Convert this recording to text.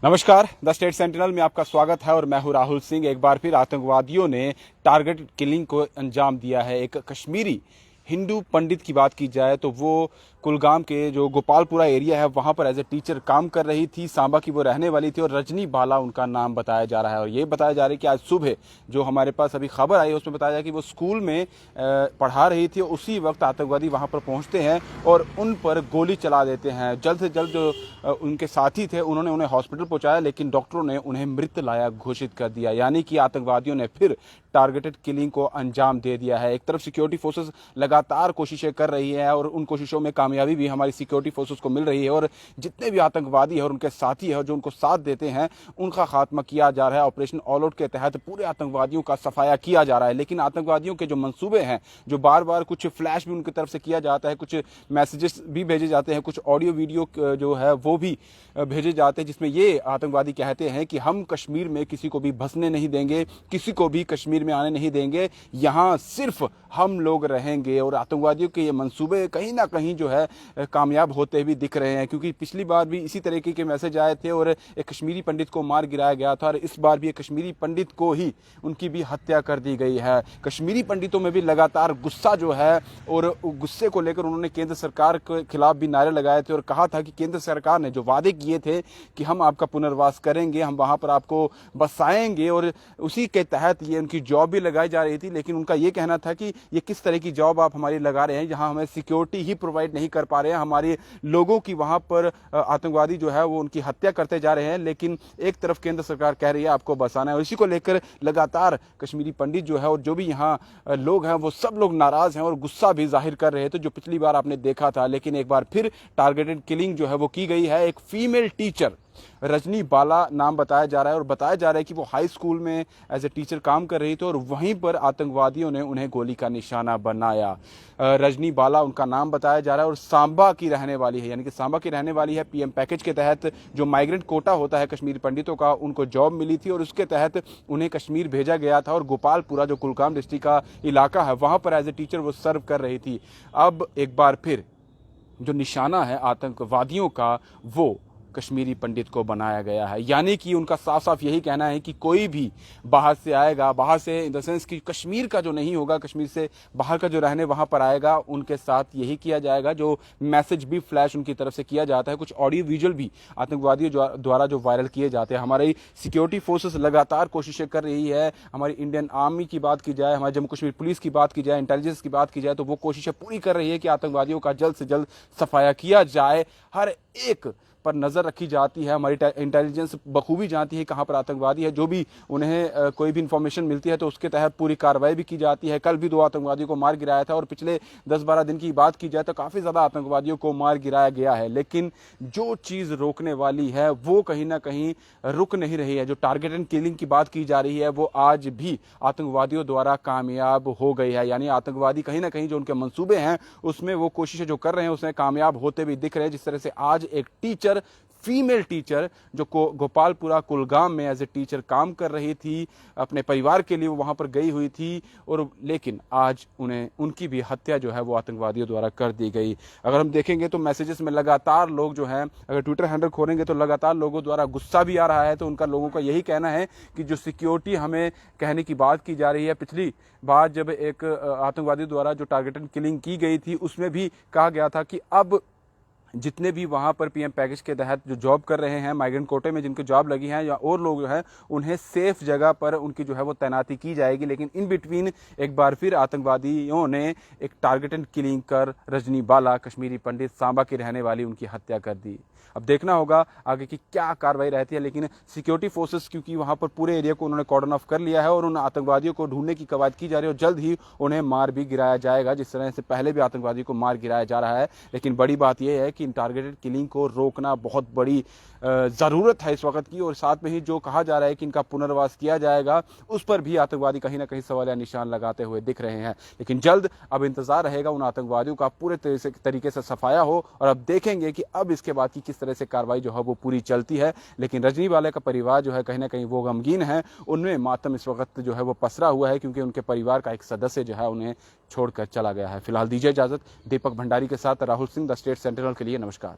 नमस्कार, the state sentinel में आपका स्वागत है और मैं हूं राहुल सिंह। एक बार फिर आतंकवादियों ने टारगेट किलिंग को अंजाम दिया है। एक कश्मीरी हिंदू पंडित की बात की जाए तो वो कुलगाम के जो गोपालपुरा एरिया है वहां पर एज ए टीचर काम कर रही थी। सांबा की वो रहने वाली थी और रजनी बाला उनका नाम बताया जा रहा है। और ये बताया जा रहा है कि आज सुबह जो हमारे पास अभी खबर आई है उसमें बताया कि वो स्कूल में पढ़ा रही थी। उसी वक्त आतंकवादी वहां पर पहुंचते हैं और उन पर गोली चला देते हैं। जल्द से जल्द जो उनके साथी थे उन्होंने उन्हें हॉस्पिटल पहुंचाया, लेकिन डॉक्टरों ने उन्हें मृत लायक घोषित कर दिया। यानी कि आतंकवादियों ने फिर टारगेटेड किलिंग को अंजाम दे दिया है। एक तरफ सिक्योरिटी फोर्सेस लगातार कोशिशें कर रही है और उन कोशिशों में कामयाबी भी हमारी सिक्योरिटी फोर्सेस को मिल रही है और जितने भी आतंकवादी है और उनके साथी है जो उनको साथ देते हैं उनका खात्मा किया जा रहा है। ऑपरेशन ऑल आउट के तहत पूरे आतंकवादियों का सफाया किया जा रहा है। लेकिन आतंकवादियों के जो मंसूबे हैं, जो बार बार कुछ फ्लैश भी उनकी तरफ से किया जाता है, कुछ मैसेजेस भी भेजे जाते हैं, कुछ ऑडियो वीडियो जो है वो भी भेजे जाते हैं, जिसमें ये आतंकवादी कहते हैं कि हम कश्मीर में किसी को भी बसने नहीं देंगे, किसी को भी कश्मीर में आने नहीं देंगे, यहाँ सिर्फ हम लोग रहेंगे। और आतंकवादियों के ये मंसूबे कहीं ना कहीं जो है कामयाब होते भी दिख रहे हैं, क्योंकि पिछली बार भी इसी तरीके के मैसेज आए थे और एक कश्मीरी पंडित को मार गिराया गया था और इस बार भी एक कश्मीरी पंडित को ही उनकी भी हत्या कर दी गई है। कश्मीरी पंडितों में भी लगातार गुस्सा जो है और गुस्से को लेकर उन्होंने केंद्र सरकार के खिलाफ भी नारे लगाए थे और कहा था कि केंद्र सरकार ने जो वादे किए थे कि हम आपका पुनर्वास करेंगे, हम वहां पर आपको बसाएंगे, और उसी के तहत ये उनकी जॉब भी लगाई जा रही थी। लेकिन उनका ये कहना था कि ये किस तरह की जॉब आप हमारी लगा रहे हैं जहां हमें सिक्योरिटी ही प्रोवाइड नहीं कर पा रहे हैं, हमारे लोगों की वहां पर आतंकवादी जो है वो उनकी हत्या करते जा रहे हैं। लेकिन एक तरफ केंद्र सरकार कह रही है आपको बसाना है। इसी को लेकर लगातार कश्मीरी पंडित जो है और जो भी यहाँ लोग हैं वो सब लोग नाराज हैं और गुस्सा भी जाहिर कर रहे थे, जो पिछली बार आपने देखा था। लेकिन एक बार फिर टारगेटेड किलिंग जो है वो की गई है। एक फीमेल टीचर रजनी बाला नाम बताया जा रहा है और बताया जा रहा है कि वो हाई स्कूल में एज ए टीचर काम कर रही थी और वहीं पर आतंकवादियों ने उन्हें गोली का निशाना बनाया। रजनी बाला उनका नाम बताया जा रहा है और सांबा की रहने वाली है, यानी कि सांबा की रहने वाली है। पीएम पैकेज के तहत जो माइग्रेंट कोटा होता है कश्मीरी पंडितों का, उनको जॉब मिली थी और उसके तहत उन्हें कश्मीर भेजा गया था और गोपालपुरा जो कुलगाम डिस्ट्रिक्ट का इलाका है वहां पर एज ए टीचर वो सर्व कर रही थी। अब एक बार फिर जो निशाना है आतंकवादियों का वो कश्मीरी पंडित को बनाया गया है। यानी कि उनका साफ साफ यही कहना है कि कोई भी बाहर से आएगा, बाहर से इन द सेंस कि कश्मीर का जो नहीं होगा, कश्मीर से बाहर का जो रहने वहां पर आएगा, उनके साथ यही किया जाएगा। जो मैसेज भी फ्लैश उनकी तरफ से किया जाता है, कुछ ऑडियो विजुअल भी आतंकवादियों द्वारा जो वायरल किए जाते हैं। हमारी सिक्योरिटी फोर्सेस लगातार कोशिशें कर रही है। हमारी इंडियन आर्मी की बात की जाए, हमारे जम्मू कश्मीर पुलिस की बात की जाए, इंटेलिजेंस की बात की जाए, तो वो कोशिशें पूरी कर रही है कि आतंकवादियों का जल्द से जल्द सफाया किया जाए। हर एक पर नजर रखी जाती है। हमारी इंटेलिजेंस बखूबी जानती है कहां पर आतंकवादी है। जो भी उन्हें कोई भी इंफॉर्मेशन मिलती है तो उसके तहत पूरी कार्रवाई भी की जाती है। कल भी 2 आतंकवादियों को मार गिराया था और पिछले 10-12 दिन की बात की जाए तो काफी ज्यादा आतंकवादियों को मार गिराया गया है। लेकिन जो चीज रोकने वाली है वो कहीं ना कहीं रुक नहीं रही है। जो टारगेट एंड किलिंग की बात की जा रही है वो आज भी आतंकवादियों द्वारा कामयाब हो गई है। यानी आतंकवादी कहीं ना कहीं जो उनके मंसूबे हैं उसमें वो कोशिशें जो कर रहे हैं उसमें कामयाब होते भी दिख रहे हैं। जिस तरह से आज एक टीचर, फीमेल टीचर जो गोपालपुरा कुलगाम में एज ए टीचर काम कर रही थी, अपने परिवार के लिए वो वहां पर गई हुई थी, और लेकिन आज उन्हें उनकी भी हत्या जो है वो आतंकवादियों द्वारा कर दी गई। अगर हम देखेंगे तो मैसेजेस में लगातार लोग जो हैं, अगर ट्विटर हैंडल खोलेंगे तो लगातार लोगों द्वारा गुस्सा भी आ रहा है। तो उनका लोगों का यही कहना है कि जो सिक्योरिटी हमें कहने की बात की जा रही है, पिछली बार जब एक आतंकवादी द्वारा जो टारगेटेड किलिंग की गई थी उसमें भी कहा गया था कि अब जितने भी वहां पर पीएम पैकेज के तहत जो जॉब कर रहे हैं, माइग्रेंट कोटे में जिनको जॉब लगी है या और लोग जो है, उन्हें सेफ जगह पर उनकी जो है वो तैनाती की जाएगी। लेकिन इन बिटवीन एक बार फिर आतंकवादियों ने एक टारगेट एंड किलिंग कर रजनी बाला, कश्मीरी पंडित, सांबा की रहने वाली, उनकी हत्या कर दी। अब देखना होगा आगे की क्या कार्रवाई रहती है। लेकिन सिक्योरिटी फोर्सेस क्योंकि वहां पर पूरे एरिया को उन्होंने कॉर्डन ऑफ कर लिया है और उन आतंकवादियों को ढूंढने की कवायद की जा रही है और जल्द ही उन्हें मार भी गिराया जाएगा, जिस तरह से पहले भी आतंकवादियों को मार गिराया जा रहा है। लेकिन बड़ी बात यह है कि इन टारगेटेड किलिंग को रोकना बहुत बड़ी जरूरत है इस वक्त की, और साथ में ही जो कहा जा रहा है कि इनका पुनर्वास किया जाएगा उस पर भी आतंकवादी कहीं ना कहीं सवाल या निशान लगाते हुए दिख रहे हैं। लेकिन जल्द अब इंतजार रहेगा उन आतंकवादियों का पूरे तरीके से सफाया हो और अब देखेंगे कि अब इसके बाद की किस तरह से कार्रवाई जो है वो पूरी चलती है। लेकिन रजनी वाले का परिवार जो है कहीं ना कहीं वो गमगीन है, उनमें मातम इस वक्त जो है वो पसरा हुआ है, क्योंकि उनके परिवार का एक सदस्य जो है उन्हें छोड़कर चला गया है। फिलहाल दीजिए इजाजत। दीपक भंडारी के साथ Rahul Singh, the state sentinel के लिए नमस्कार।